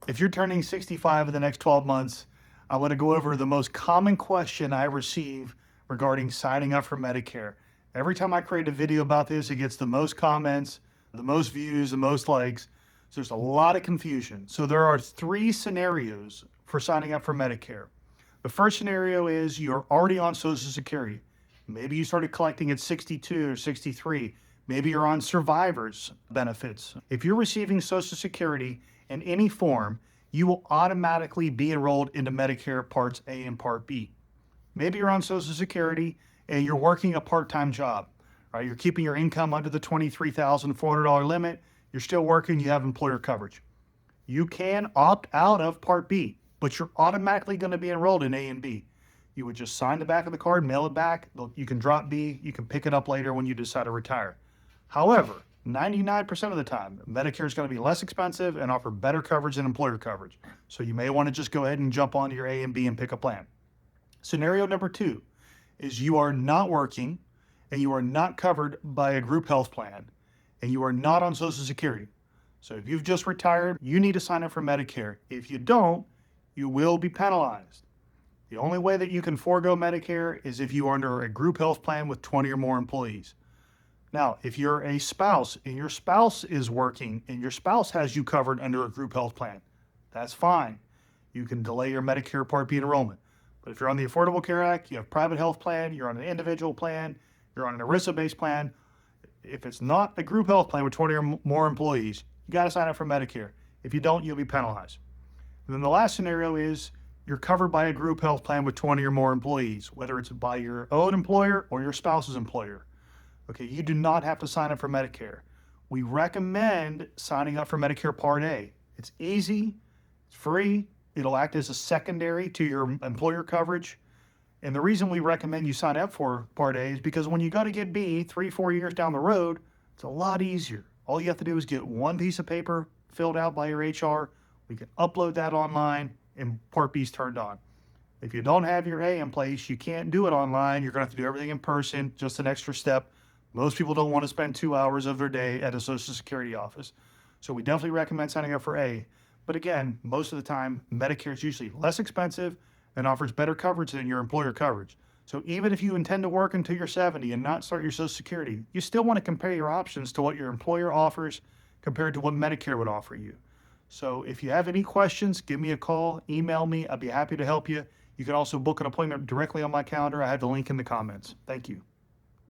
If you're turning 65 in the next 12 months, I want to go over the most common question I receive regarding signing up for Medicare. Every time I create a video about this, it gets the most comments, the most views, the most likes. So there's a lot of confusion. So there are three scenarios for signing up for Medicare. The first scenario is you're already on Social Security. Maybe you started collecting at 62 or 63. Maybe you're on survivor's benefits. If you're receiving Social Security in any form, you will automatically be enrolled into Medicare Parts A and Part B. Maybe you're on Social Security and you're working a part-time job, right? You're keeping your income under the $23,400 limit. You're still working, you have employer coverage. You can opt out of Part B, but you're automatically going to be enrolled in A and B. You would just sign the back of the card, mail it back. You can drop B, you can pick it up later when you decide to retire. However, 99% of the time, Medicare is going to be less expensive and offer better coverage than employer coverage. So you may want to just go ahead and jump onto your A and B and pick a plan. Scenario number two is you are not working and you are not covered by a group health plan and you are not on Social Security. So if you've just retired, you need to sign up for Medicare. If you don't, you will be penalized. The only way that you can forego Medicare is if you are under a group health plan with 20 or more employees. Now, if you're a spouse and your spouse is working and your spouse has you covered under a group health plan, that's fine. You can delay your Medicare Part B enrollment. But if you're on the Affordable Care Act, you have private health plan, you're on an individual plan, you're on an ERISA-based plan. If it's not a group health plan with 20 or more employees, you got to sign up for Medicare. If you don't, you'll be penalized. And then the last scenario is you're covered by a group health plan with 20 or more employees, whether it's by your own employer or your spouse's employer. Okay, you do not have to sign up for Medicare. We recommend signing up for Medicare Part A. It's easy, it's free, it'll act as a secondary to your employer coverage. And the reason we recommend you sign up for Part A is because when you go to get B 3-4 years down the road, it's a lot easier. All you have to do is get one piece of paper filled out by your HR. We can upload that online and Part B's turned on. If you don't have your A in place, you can't do it online. You're going to have to do everything in person, just an extra step. Most people don't want to spend 2 hours of their day at a Social Security office. So we definitely recommend signing up for A. But again, most of the time, Medicare is usually less expensive and offers better coverage than your employer coverage. So even if you intend to work until you're 70 and not start your Social Security, you still want to compare your options to what your employer offers compared to what Medicare would offer you. So if you have any questions, give me a call, email me. I'd be happy to help you. You can also book an appointment directly on my calendar. I have the link in the comments. Thank you.